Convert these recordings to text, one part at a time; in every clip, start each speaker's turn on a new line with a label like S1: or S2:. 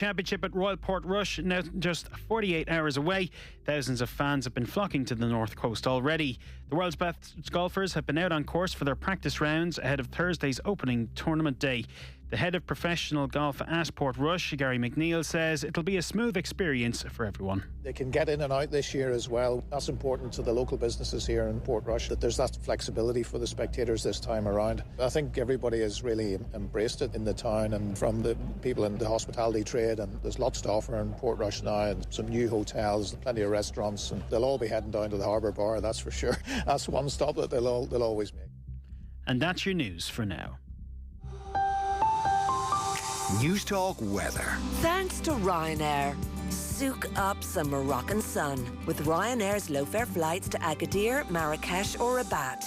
S1: Championship at Royal Portrush now just 48 hours away. Thousands of fans have been flocking to the North Coast already. The world's best golfers have been out on course for their practice rounds ahead of Thursday's opening tournament day. The head of professional golf at Portrush, Gary McNeil, says it'll be a smooth experience for everyone.
S2: They can get in and out this year as well. That's important to the local businesses here in Portrush, that there's that flexibility for the spectators this time around. I think everybody has really embraced it in the town, and from the people in the hospitality trade, and there's lots to offer in Portrush now, and some new hotels, plenty of restaurants, and they'll all be heading down to the Harbour Bar, that's for sure. That's one stop that they'll always make.
S1: And that's your news for now.
S3: News Talk weather.
S4: Thanks to Ryanair. Soak up some Moroccan sun with Ryanair's low-fare flights to Agadir, Marrakesh or Rabat.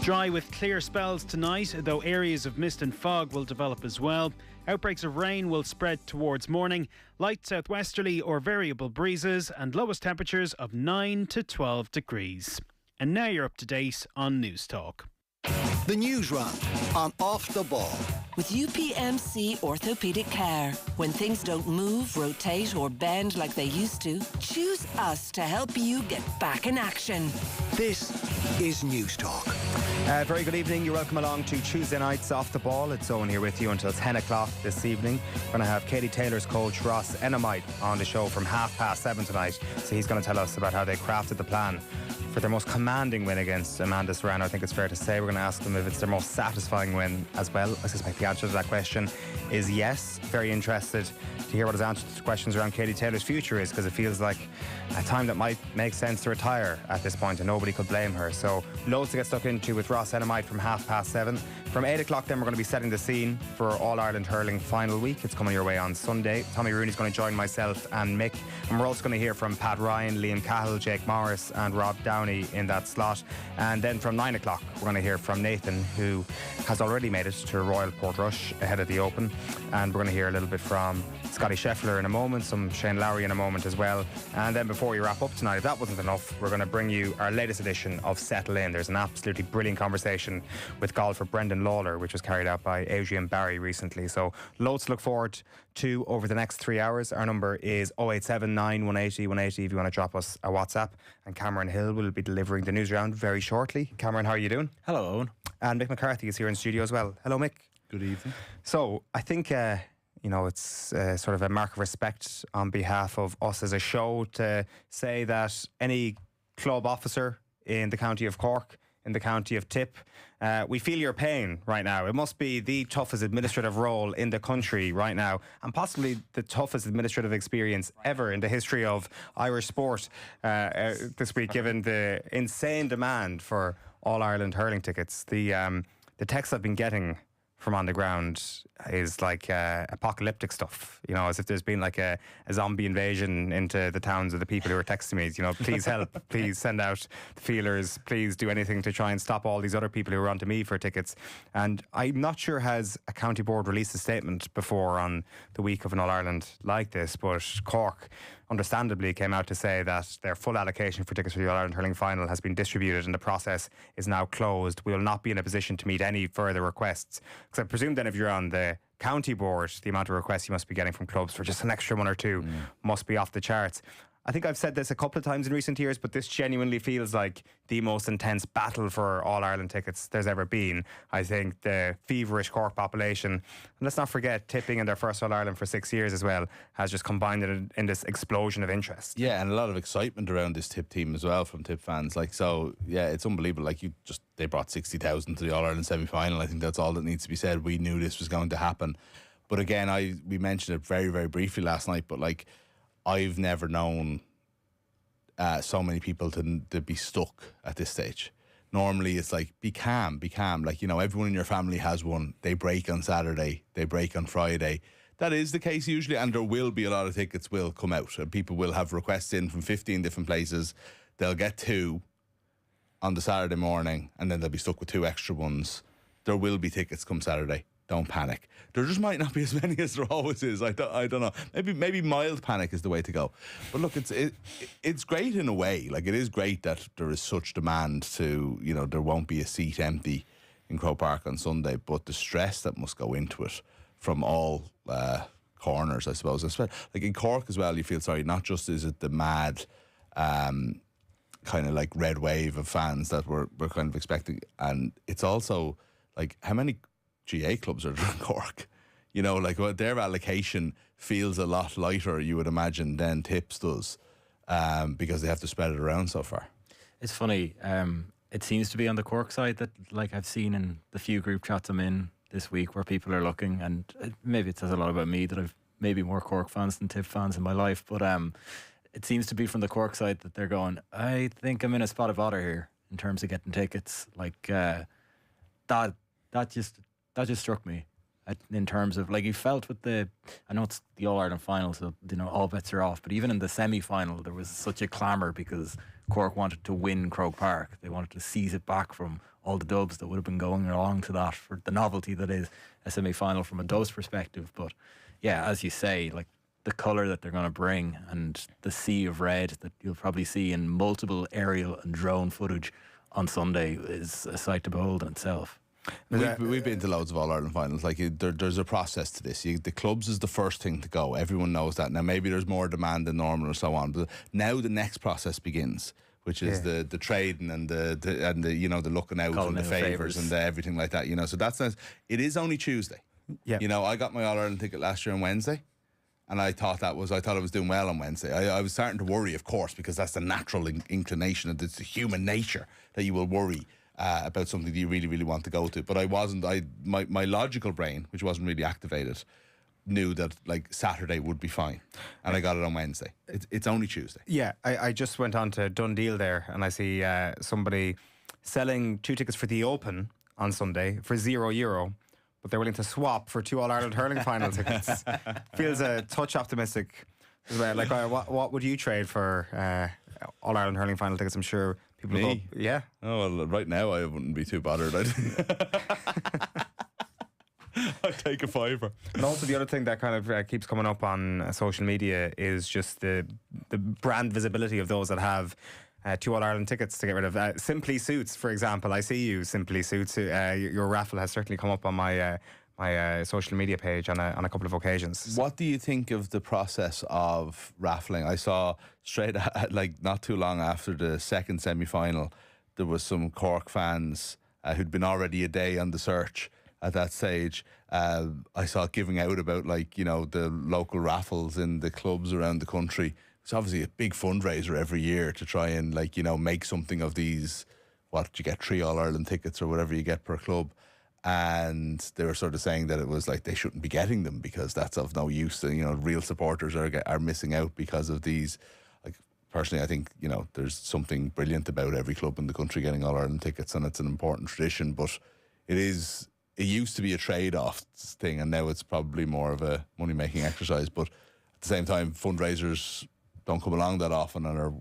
S1: Dry with clear spells tonight, though areas of mist and fog will develop as well. Outbreaks of rain will spread towards morning. Light southwesterly or variable breezes and lowest temperatures of 9 to 12 degrees. And now you're up to date on News Talk.
S3: The Newsround on Off the Ball.
S4: With UPMC Orthopaedic Care. When things don't move, rotate or bend like they used to, choose us to help you get back in action.
S3: This is News Talk.
S5: Very good evening. You're welcome along to Tuesday night's Off the Ball. It's Owen here with you until 10 o'clock this evening. We're going to have Katie Taylor's coach Ross Enamite on the show from 7:30 tonight. So he's going to tell us about how they crafted the plan for their most commanding win against Amanda Serrano. I think it's fair to say. We're going to ask them if it's their most satisfying win as well. I suspect the answer to that question is yes. Very interested to hear what his answer to questions around Katie Taylor's future is, because it feels like a time that might make sense to retire at this point, and nobody could blame her. So loads to get stuck into with Ross Enamite from 7:30. From 8 o'clock then we're going to be setting the scene for All-Ireland Hurling final week. It's coming your way on Sunday. Tommy Rooney's going to join myself and Mick, and we're also going to hear from Pat Ryan, Liam Cahill, Jake Morris and Rob Downey in that slot. And then from 9 o'clock we're going to hear from Nathan, who has already made it to Royal Portrush ahead of the Open, and we're going to hear a little bit from Scottie Scheffler in a moment, some Shane Lowry in a moment as well. And then before we wrap up tonight, if that wasn't enough, we're going to bring you our latest edition of Settle In. There's an absolutely brilliant conversation with golfer Brendan Lawler, which was carried out by Adrian Barry recently. So loads to look forward to over the next 3 hours. Our number is 0879 180 180 if you want to drop us a WhatsApp. And Cameron Hill will be delivering the news round very shortly. Cameron, how are you doing?
S6: Hello, Owen.
S5: And Mick McCarthy is here in studio as well. Hello, Mick.
S6: Good evening.
S5: So I think it's sort of a mark of respect on behalf of us as a show to say that any club officer in the county of Cork, in the county of Tip, we feel your pain right now. It must be the toughest administrative role in the country right now, and possibly the toughest administrative experience ever in the history of Irish sport this week, given the insane demand for All-Ireland hurling tickets. The text I've been getting from on the ground is like apocalyptic stuff, as if there's been like a zombie invasion into the towns of the people who are texting me, please help, please send out the feelers, please do anything to try and stop all these other people who are onto me for tickets. And I'm not sure, has a county board released a statement before on the week of an All-Ireland like this, but Cork understandably came out to say that their full allocation for tickets for the All-Ireland Hurling Final has been distributed and the process is now closed. We will not be in a position to meet any further requests. Because I presume then if you're on the county board, the amount of requests you must be getting from clubs for just an extra one or two must be off the charts. I think I've said this a couple of times in recent years, but this genuinely feels like the most intense battle for All-Ireland tickets there's ever been. I think the feverish Cork population, and let's not forget tipping in their first All-Ireland for 6 years as well, has just combined in this explosion of interest.
S6: Yeah, and a lot of excitement around this Tip team as well from Tip fans. It's unbelievable. They brought 60,000 to the All-Ireland semi-final. I think that's all that needs to be said. We knew this was going to happen. But again, we mentioned it very, very briefly last night, but I've never known so many people to be stuck at this stage. Normally it's be calm. Everyone in your family has one. They break on Saturday, they break on Friday. That is the case usually, and there will be a lot of tickets will come out, and people will have requests in from 15 different places. They'll get 2 on the Saturday morning, and then they'll be stuck with 2 extra ones. There will be tickets come Saturday. Don't panic. There just might not be as many as there always is. I don't know. Maybe mild panic is the way to go. But look, it's great in a way. It is great that there is such demand to, there won't be a seat empty in Croke Park on Sunday. But the stress that must go into it from all corners, I suppose. Like in Cork as well, you feel sorry. Not just is it the mad kind of like red wave of fans that we're kind of expecting, and it's also like how many GA clubs are there in Cork? You know, like their allocation feels a lot lighter, you would imagine, than Tips does, because they have to spread it around so far.
S7: It's funny. It seems to be on the Cork side that, like I've seen in the few group chats I'm in this week, where people are looking, and maybe it says a lot about me that I've maybe more Cork fans than Tip fans in my life, but it seems to be from the Cork side that they're going, I think I'm in a spot of bother here in terms of getting tickets. Like that just struck me. In terms of, like, you felt with I know it's the All-Ireland final, so, you know, all bets are off, but even in the semi-final there was such a clamour because Cork wanted to win Croke Park. They wanted to seize it back from all the dubs that would have been going along to that, for the novelty that is a semi-final from a dubs perspective. But yeah, as you say, like, the colour that they're going to bring and the sea of red that you'll probably see in multiple aerial and drone footage on Sunday is a sight to behold in itself.
S6: We've been to loads of All-Ireland finals. Like, there's a process to this. The clubs is the first thing to go. Everyone knows that. Now, maybe there's more demand than normal or so on. But now the next process begins, which is the trading and the you know, the looking out and the favours and the everything like that. You know, so that's nice. It is only Tuesday. Yeah. You know, I got my All-Ireland ticket last year on Wednesday, and I thought I was doing well on Wednesday. I was starting to worry, of course, because that's the natural inclination, and it's the human nature that you will worry about something that you really, really want to go to. But I wasn't. My logical brain, which wasn't really activated, knew that, like, Saturday would be fine, and I got it on Wednesday. It's only Tuesday.
S5: Yeah, I just went on to Dundee there, and I see somebody selling 2 tickets for the Open on Sunday for €0, but they're willing to swap for 2 All-Ireland hurling final tickets. Feels a touch optimistic as well. Like, what would you trade for All-Ireland hurling final tickets? I'm sure people
S6: Me?
S5: go, yeah.
S6: Oh, well, right now I wouldn't be too bothered. I'd take a fiver.
S5: And also the other thing that kind of keeps coming up on social media is just the brand visibility of those that have 2 All-Ireland tickets to get rid of. Simply Suits, for example. I see you, Simply Suits. Your raffle has certainly come up on my social media page on a couple of occasions.
S6: What do you think of the process of raffling? I saw straight like not too long after the second semi-final, there was some Cork fans who'd been already a day on the search at that stage. I saw giving out about, like, you know, the local raffles in the clubs around the country. It's obviously a big fundraiser every year to try and, like, you know, make something of these. What, you get 3 All-Ireland tickets or whatever you get per club. And they were sort of saying that it was like they shouldn't be getting them because that's of no use. And, you know, real supporters are missing out because of these. Like, personally, I think, you know, there's something brilliant about every club in the country getting All-Ireland tickets, and it's an important tradition. But it used to be a trade-off thing, and now it's probably more of a money-making exercise. But at the same time, fundraisers don't come along that often and are.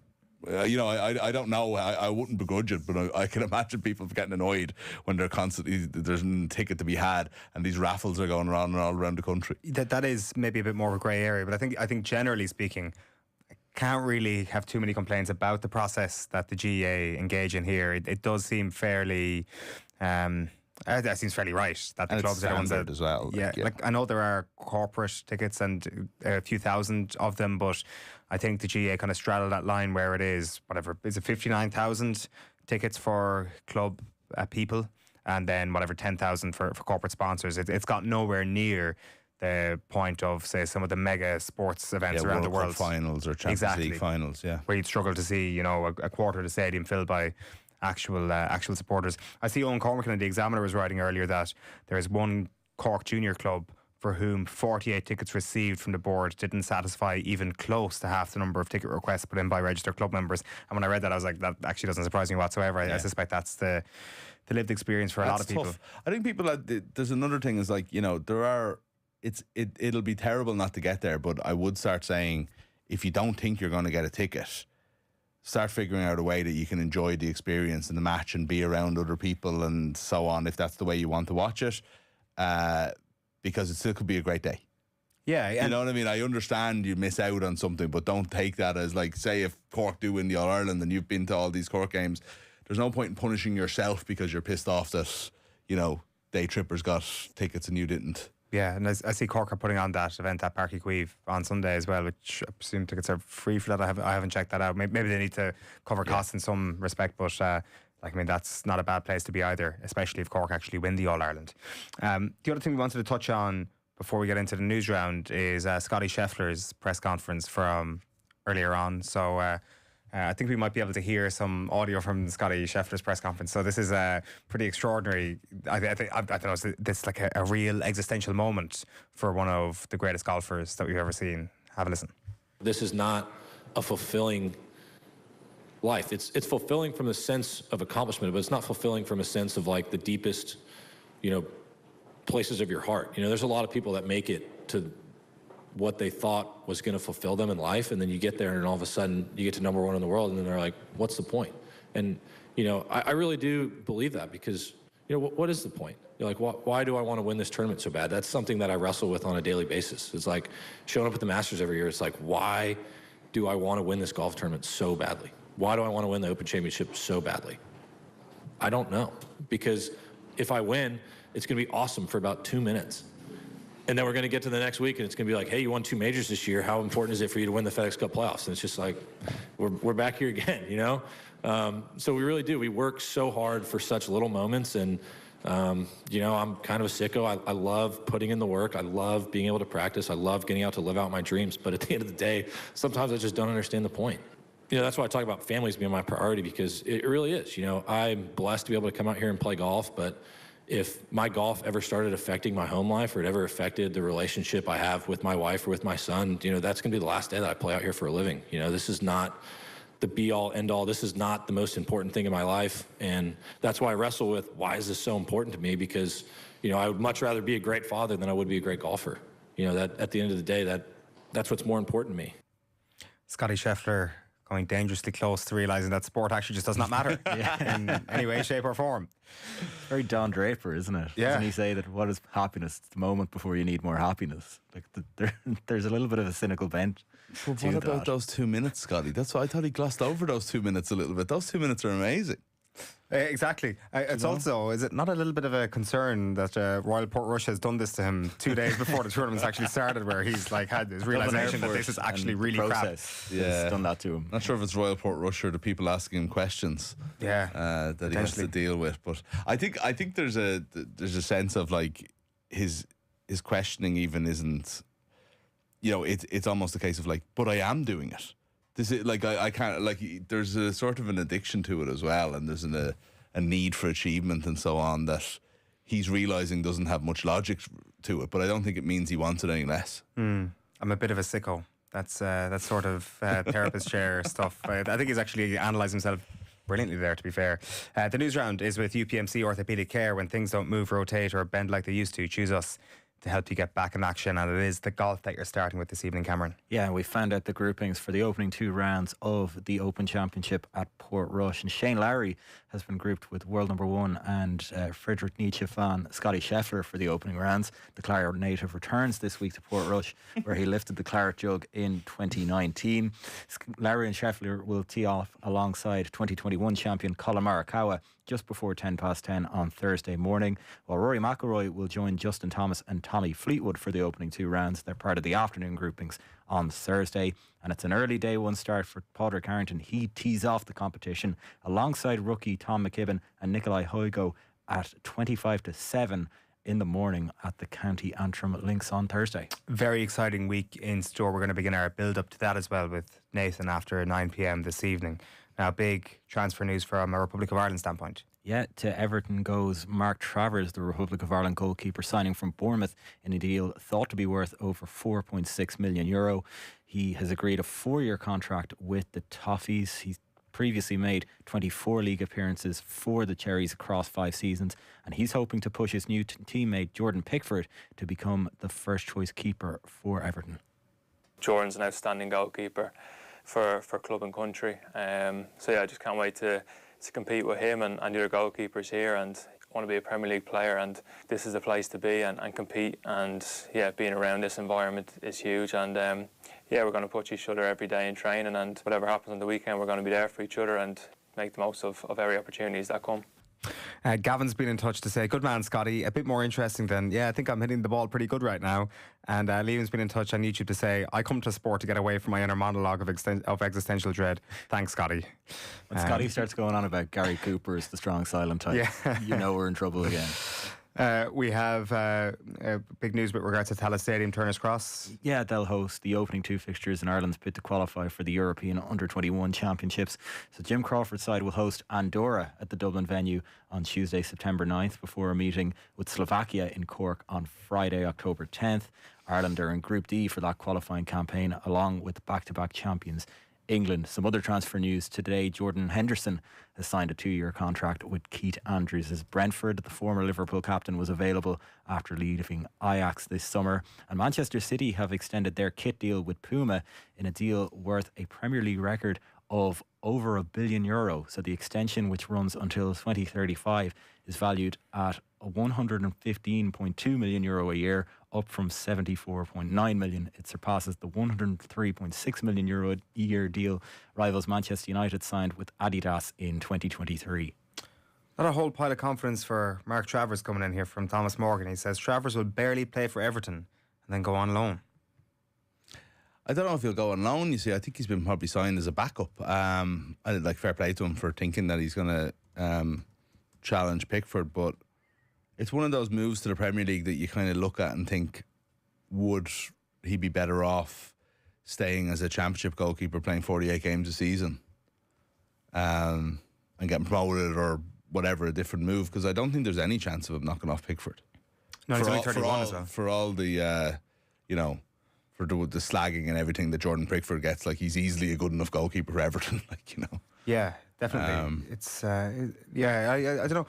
S6: You know, I don't know. I wouldn't begrudge it, but I can imagine people getting annoyed when they're constantly, there's a ticket to be had and these raffles are going around and all around the country.
S5: That is maybe a bit more of a grey area, but I think generally speaking, I can't really have too many complaints about the process that the GAA engage in here. It does seem fairly. That seems fairly right. That the
S6: and
S5: clubs are the ones that
S6: as well.
S5: Yeah, like I know there are corporate tickets and a few thousand of them, but I think the GAA kind of straddle that line where it is, whatever, is it 59,000 tickets for club people, and then whatever 10,000 for corporate sponsors. It's got nowhere near the point of, say, some of the mega sports events around the world,
S6: finals or Champions League finals,
S5: where you'd struggle to see, you know, a quarter of the stadium filled by actual supporters. I see Owen Cormack in the Examiner was writing earlier that there is one Cork junior club for whom 48 tickets received from the board didn't satisfy even close to half the number of ticket requests put in by registered club members. And when I read that, I was like, that actually doesn't surprise me whatsoever. I suspect that's the lived experience for a lot of people.
S6: Tough. I think people, there's another thing is, like, you know, it'll be terrible not to get there, but I would start saying, if you don't think you're going to get a ticket, start figuring out a way that you can enjoy the experience and the match and be around other people and so on, if that's the way you want to watch it, because it still could be a great day.
S5: Yeah.
S6: You know what I mean? I understand you miss out on something, but don't take that as, like, say if Cork do win the All-Ireland and you've been to all these Cork games, there's no point in punishing yourself because you're pissed off that, you know, day trippers got tickets and you didn't.
S5: Yeah, and I see Cork are putting on that event at Páirc Uí Chaoimh on Sunday as well, which I presume tickets are free for that. I haven't checked that out. Maybe they need to cover costs in some respect, but that's not a bad place to be either, especially if Cork actually win the All-Ireland. The other thing we wanted to touch on before we get into the news round is Scottie Scheffler's press conference from earlier on. So I think we might be able to hear some audio from Scottie Scheffler's press conference. So this is pretty extraordinary. I don't know, this is like a real existential moment for one of the greatest golfers that we've ever seen. Have a listen.
S8: This is not a fulfilling life. It's fulfilling from the sense of accomplishment, but it's not fulfilling from a sense of like the deepest, places of your heart. There's a lot of people that make it to what they thought was going to fulfill them in life, and then you get there and all of a sudden you get to number one in the world, and then they're like, what's the point? And I really do believe that, because what is the point? You're like, why do I want to win this tournament so bad? That's something that I wrestle with on a daily basis. It's like showing up at the Masters every year. It's like, why do I want to win this golf tournament so badly? Why do I want to win the Open Championship so badly? I don't know, because if I win, it's going to be awesome for about 2 minutes. And then we're going to get to the next week, and it's going to be like, hey, you won 2 majors this year. How important is it for you to win the FedEx Cup playoffs? And it's just like, we're back here again, So we really do. We work so hard for such little moments. And, I'm kind of a sicko. I love putting in the work. I love being able to practice. I love getting out to live out my dreams. But at the end of the day, sometimes I just don't understand the point. That's why I talk about families being my priority, because it really is. I'm blessed to be able to come out here and play golf, but if my golf ever started affecting my home life, or it ever affected the relationship I have with my wife or with my son, that's going to be the last day that I play out here for a living. This is not the be-all, end-all. This is not the most important thing in my life, and that's why I wrestle with, why is this so important to me? Because, I would much rather be a great father than I would be a great golfer. That at the end of the day, that's what's more important to me.
S5: Scottie Scheffler going dangerously close to realising that sport actually just does not matter in any way, shape or form.
S7: Very Don Draper, isn't it?
S5: Yeah.
S7: Doesn't he say that what is happiness? It's the moment before you need more happiness. Like there's a little bit of a cynical bent.
S6: But what about those 2 minutes, Scotty? That's why I thought he glossed over those 2 minutes a little bit. Those 2 minutes are amazing.
S5: Exactly. It's also, is it not a little bit of a concern that Royal Portrush has done this to him 2 days before the tournament's actually started, where he's like had this realisation that this is actually really crap?
S7: Yeah, done that to him.
S6: Not sure if it's Royal Portrush or the people asking him questions.
S5: Yeah,
S6: that he has to deal with. But I think there's a sense of like his questioning even isn't. It's almost a case of like, but I am doing it. This is like I can't, like, there's a sort of an addiction to it as well, and there's a need for achievement and so on that he's realising doesn't have much logic to it, but I don't think it means he wants it any less.
S5: I'm a bit of a sicko. That's sort of therapist chair stuff. I think he's actually analysed himself brilliantly there, to be fair. The news round is with UPMC Orthopaedic Care. When things don't move, rotate or bend like they used to, choose us to help you get back in action, and it is the golf that you're starting with this evening, Cameron.
S7: Yeah, we found out the groupings for the opening 2 rounds of the Open Championship at Portrush, and Shane Lowry has been grouped with world number 1 and Friedrich Nietzsche fan Scottie Scheffler for the opening rounds. The Claret native returns this week to Portrush, where he lifted the Claret jug in 2019. Lowry and Scheffler will tee off alongside 2021 champion Colin Morikawa just before 10:10 on Thursday morning, while Rory McIlroy will join Justin Thomas and Tommy Fleetwood for the opening 2 rounds. They're part of the afternoon groupings on Thursday, and it's an early day 1 start for Padraig Harrington. He tees off the competition alongside rookie Tom McKibben and Nikolai Hoygo at 7 in the morning at the County Antrim Links on Thursday.
S5: Very exciting week in store. We're going to begin our build up to that as well with Nathan after 9 p.m. this evening. Now, big transfer news from a Republic of Ireland standpoint.
S7: Yeah, to Everton goes Mark Travers, the Republic of Ireland goalkeeper, signing from Bournemouth in a deal thought to be worth over €4.6 million. He has agreed a 4-year contract with the Toffees. He's previously made 24 league appearances for the Cherries across 5 seasons, and he's hoping to push his new teammate Jordan Pickford to become the first choice keeper for Everton.
S9: Jordan's an outstanding goalkeeper for club and country. So yeah, I just can't wait to compete with him and the other goalkeepers here, and want to be a Premier League player, and this is the place to be and compete, and yeah, being around this environment is huge, and yeah, we're going to push each other every day in training, and whatever happens on the weekend we're going to be there for each other and make the most of every opportunities that come.
S5: Gavin's been in touch to say, good man, Scottie. A bit more interesting than, I think I'm hitting the ball pretty good right now. And Liam's been in touch on YouTube to say, I come to sport to get away from my inner monologue of existential dread. Thanks, Scottie.
S7: When Scottie starts going on about Gary Cooper as the strong silent type, you know we're in trouble again.
S5: We have big news with regards to Tallaght Stadium, Turner's Cross.
S7: Yeah, they'll host the opening 2 fixtures in Ireland's bid to qualify for the European Under-21 Championships. So Jim Crawford's side will host Andorra at the Dublin venue on Tuesday, September 9th, before a meeting with Slovakia in Cork on Friday, October 10th. Ireland are in Group D for that qualifying campaign, along with back-to-back champions England. Some other transfer news today: Jordan Henderson has signed a 2-year contract with Keith Andrews as Brentford. The former Liverpool captain was available after leaving Ajax this summer. And Manchester City have extended their kit deal with Puma in a deal worth a Premier League record of over €1 billion. So the extension, which runs until 2035, is valued at €115.2 million a year, up from €74.9 million. It surpasses the €103.6 million a year deal rivals Manchester United signed with Adidas in 2023.
S5: Not a whole pile of confidence for Mark Travers coming in here from Thomas Morgan. He says Travers will barely play for Everton and then go on loan.
S6: I don't know if he'll go on loan. You see, I think he's been probably signed as a backup. I like fair play to him for thinking that he's going to challenge Pickford, but it's one of those moves to the Premier League that you kind of look at and think, would he be better off staying as a Championship goalkeeper, playing 48 games a season, and getting promoted or whatever, a different move? Because I don't think there's any chance of him knocking off Pickford.
S5: No, he's only 31 as well.
S6: For all the, for the slagging and everything that Jordan Pickford gets, like, he's easily a good enough goalkeeper for Everton,
S5: Yeah, definitely. I don't know.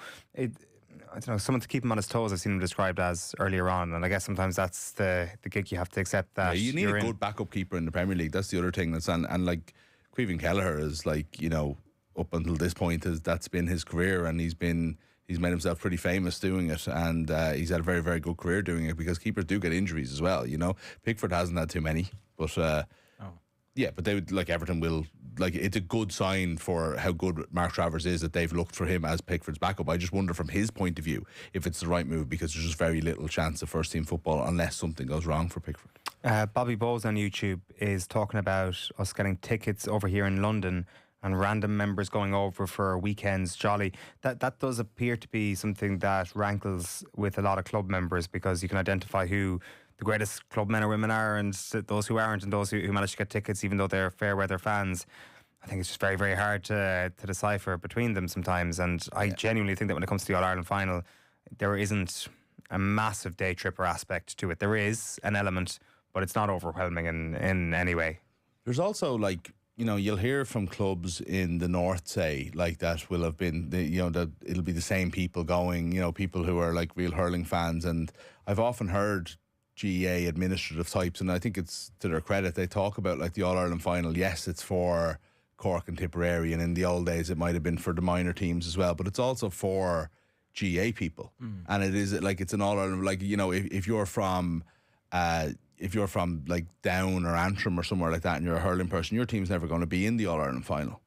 S5: I don't know, someone to keep him on his toes, I've seen him described as earlier on, and I guess sometimes that's the gig you have to accept that.
S6: Yeah, you need a good backup keeper in the Premier League. That's the other thing that's and like Caoimhín Kelleher is up until this point that's been his career, and he's made himself pretty famous doing it, and he's had a very, very good career doing it, because keepers do get injuries as well. Pickford hasn't had too many, but yeah, but they would, Everton will, it's a good sign for how good Mark Travers is that they've looked for him as Pickford's backup. I just wonder from his point of view if it's the right move, because there's just very little chance of first team football unless something goes wrong for Pickford.
S5: Bobby Bowes on YouTube is talking about us getting tickets over here in London and random members going over for weekends jolly. That does appear to be something that rankles with a lot of club members, because you can identify who the greatest club men or women are and those who aren't, and those who manage to get tickets even though they're fair weather fans. I think it's just very, very hard to decipher between them sometimes, and I genuinely think that when it comes to the All-Ireland final, there isn't a massive day tripper aspect to it. There is an element, but it's not overwhelming in any way.
S6: There's also you'll hear from clubs in the north, say, that will have been, that it'll be the same people going, people who are real hurling fans. And I've often heard GAA administrative types, and I think it's to their credit, they talk about the All-Ireland final. Yes, it's for Cork and Tipperary, and in the old days it might have been for the minor teams as well, but it's also for GAA people. And it is it's an All-Ireland, if you're from Down or Antrim or somewhere like that and you're a hurling person, your team's never going to be in the All-Ireland final.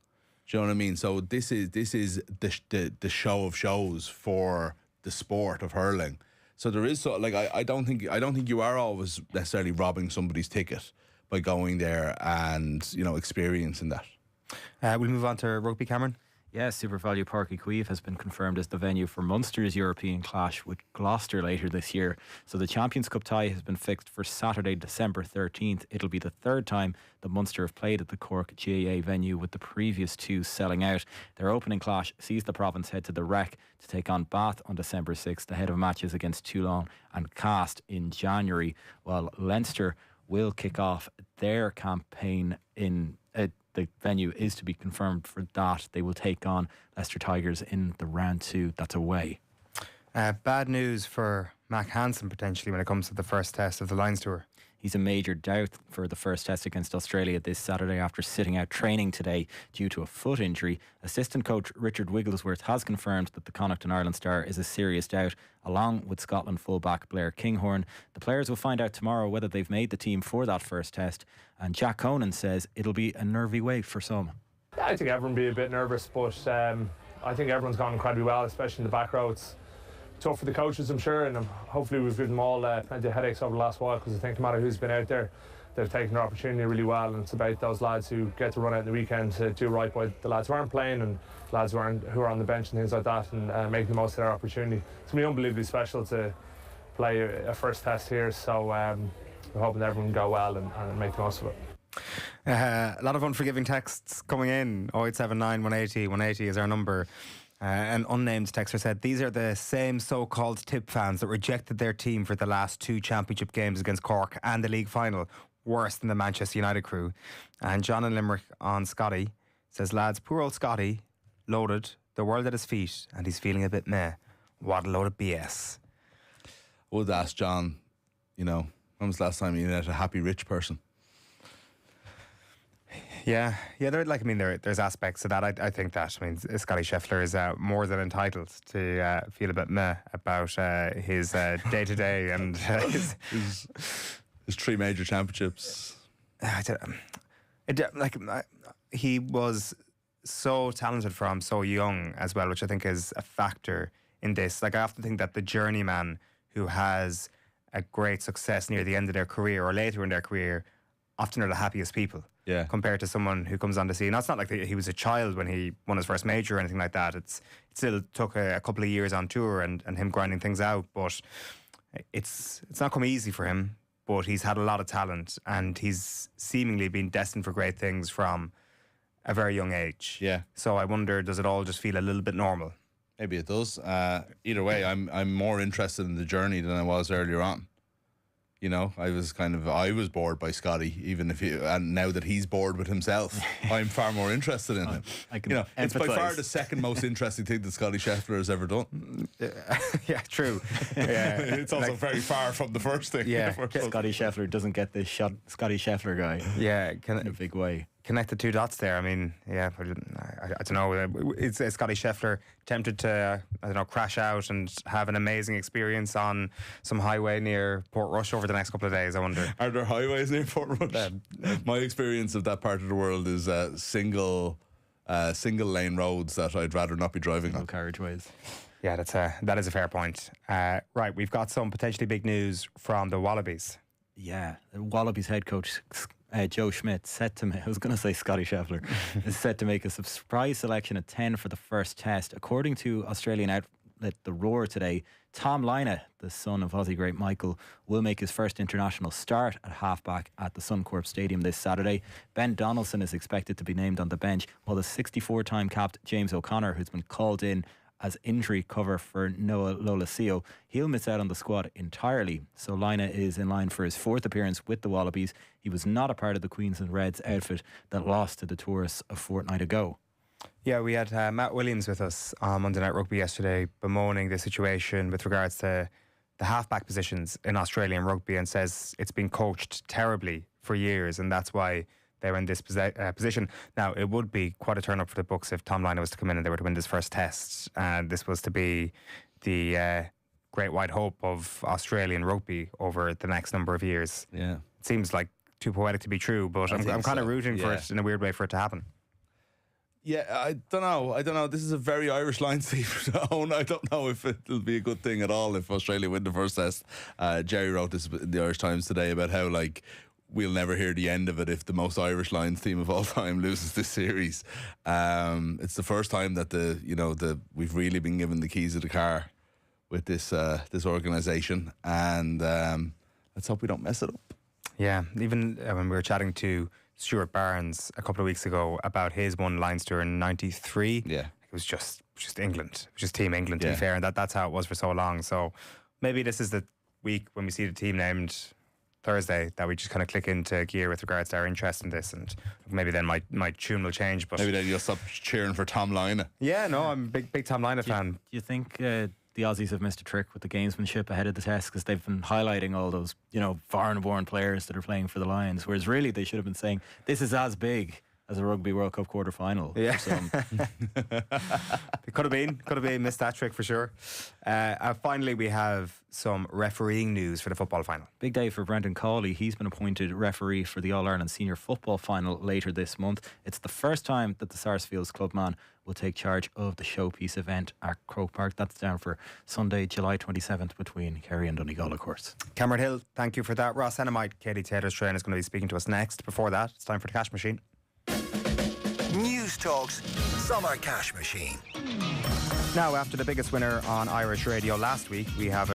S6: Do you know what I mean? So this is the show of shows for the sport of hurling. So there is I don't think you are always necessarily robbing somebody's ticket by going there and experiencing that.
S5: We'll move on to rugby, Cameron.
S7: Yeah, SuperValu Páirc Uí Chaoimh has been confirmed as the venue for Munster's European clash with Gloucester later this year. So the Champions Cup tie has been fixed for Saturday, December 13th. It'll be the third time that Munster have played at the Cork GAA venue, with the previous two selling out. Their opening clash sees the province head to the Rec to take on Bath on December 6th, ahead of matches against Toulon and Cast in January, while Leinster will kick off their campaign in the venue is to be confirmed for that. They will take on Leicester Tigers in the round 2. That's away.
S5: Bad news for Mac Hansen potentially when it comes to the first test of the Lions Tour.
S7: He's a major doubt for the first test against Australia this Saturday after sitting out training today due to a foot injury. Assistant coach Richard Wigglesworth has confirmed that the Connacht and Ireland star is a serious doubt, along with Scotland fullback Blair Kinghorn. The players will find out tomorrow whether they've made the team for that first test, and Jack Conan says it'll be a nervy wait for some.
S10: I think everyone will be a bit nervous, but I think everyone's gone incredibly well, especially in the back row. It's tough for the coaches, I'm sure, and hopefully we've given them all plenty of headaches over the last while, because I think no matter who's been out there, they've taken their opportunity really well, and it's about those lads who get to run out in the weekend to do right by the lads who aren't playing and lads who are on the bench and things like that, and making the most of their opportunity. It's going to be unbelievably special to play a first test here, so we're hoping that everyone go well and make the most of it.
S5: A lot of unforgiving texts coming in. 0879 180 180 is our number. An unnamed texter said, these are the same so-called Tip fans that rejected their team for the last 2 championship games against Cork and the league final, worse than the Manchester United crew. And John in Limerick on Scottie says, lads, poor old Scottie, loaded, the world at his feet, and he's feeling a bit meh. What a load of BS.
S6: I would ask John, when was the last time you met a happy rich person?
S5: Yeah, there's aspects of that. I think that. Scottie Scheffler is more than entitled to feel a bit meh about his day-to-day and his
S6: 3 major championships.
S5: He was so talented from so young as well, which I think is a factor in this. I often think that the journeyman who has a great success near the end of their career or later in their career often are the happiest people.
S6: Yeah.
S5: Compared to someone who comes on the scene. Now, it's not like he was a child when he won his first major or anything like that. It still took a couple of years on tour and him grinding things out. But it's not come easy for him. But he's had a lot of talent and he's seemingly been destined for great things from a very young age.
S6: Yeah.
S5: So I wonder, does it all just feel a little bit normal?
S6: Maybe it does. Either way, I'm more interested in the journey than I was earlier on. I was bored by Scottie, and now that he's bored with himself, I'm far more interested in him. It's by far the second most interesting thing that Scottie Scheffler has ever done.
S5: Yeah, true. Yeah.
S6: It's also very far from the first thing.
S5: Yeah,
S7: Scottie Scheffler doesn't get this shot. Scottie Scheffler guy.
S5: Yeah,
S7: in a big way.
S5: Connect the 2 dots there. I don't know. Is Scottie Scheffler tempted to, crash out and have an amazing experience on some highway near Portrush over the next couple of days, I wonder?
S6: Are there highways near Portrush? My experience of that part of the world is single lane roads that I'd rather not be driving on.
S7: Carriageways.
S5: Yeah, that is a fair point. Right, we've got some potentially big news from the Wallabies.
S7: Yeah, the Wallabies head coach Joe Schmidt set to make, I was going to say Scottie Scheffler, is set to make a surprise selection at 10 for the first test. According to Australian outlet The Roar today, Tom Lynagh, the son of Aussie great Michael, will make his first international start at halfback at the Suncorp Stadium this Saturday. Ben Donaldson is expected to be named on the bench, while the 64-time capped James O'Connor, who's been called in as injury cover for Noah Lolesio, he'll miss out on the squad entirely. So Lynagh is in line for his 4th appearance with the Wallabies. He was not a part of the Queensland Reds outfit that lost to the tourists a fortnight ago.
S5: Yeah, we had Matt Williams with us on Monday Night Rugby yesterday, bemoaning the situation with regards to the halfback positions in Australian rugby, and says it's been coached terribly for years, and that's why they're in this position. Now, it would be quite a turn up for the books if Tom Lynagh was to come in and they were to win this first test. And this was to be the great white hope of Australian rugby over the next number of years.
S6: Yeah.
S5: It seems like too poetic to be true, but I'm kind of rooting for it in a weird way for it to happen.
S6: Yeah, I don't know. This is a very Irish line, Steve. I don't know if it'll be a good thing at all if Australia win the first test. Jerry wrote this in the Irish Times today about how, we'll never hear the end of it if the most Irish Lions team of all time loses this series. It's the first time that we've really been given the keys of the car with this organisation, and let's hope we don't mess it up.
S5: Yeah, even when we were chatting to Stuart Barnes a couple of weeks ago about his one Lions tour in '93,
S6: yeah,
S5: it was just England, it was just Team England, to be fair, and that's how it was for so long. So maybe this is the week when we see the team named Thursday that we just kind of click into gear with regards to our interest in this, and maybe then my tune will change. But
S6: maybe then you'll stop cheering for Tom Lynagh.
S5: Yeah, no, I'm a big Tom Lynagh fan.
S7: Do you think the Aussies have missed a trick with the gamesmanship ahead of the test, because they've been highlighting all those foreign-born players that are playing for the Lions, whereas really they should have been saying this is as big as a Rugby World Cup quarter final.
S5: Yeah. It could have been missed that trick for sure. Finally, we have some refereeing news for the football final.
S7: Big day for Brendan Cawley. He's been appointed referee for the All-Ireland Senior Football Final later this month. It's the first time that the Sarsfields clubman will take charge of the showpiece event at Croke Park. That's down for Sunday, July 27th between Kerry and Donegal, of course.
S5: Cameron Hill, thank you for that. Ross Enamite, Katie Taylor's trainer, is going to be speaking to us next. Before that, it's time for the Cash Machine.
S3: News Talk's Summer Cash Machine.
S5: Now, after the biggest winner on Irish radio last week, we have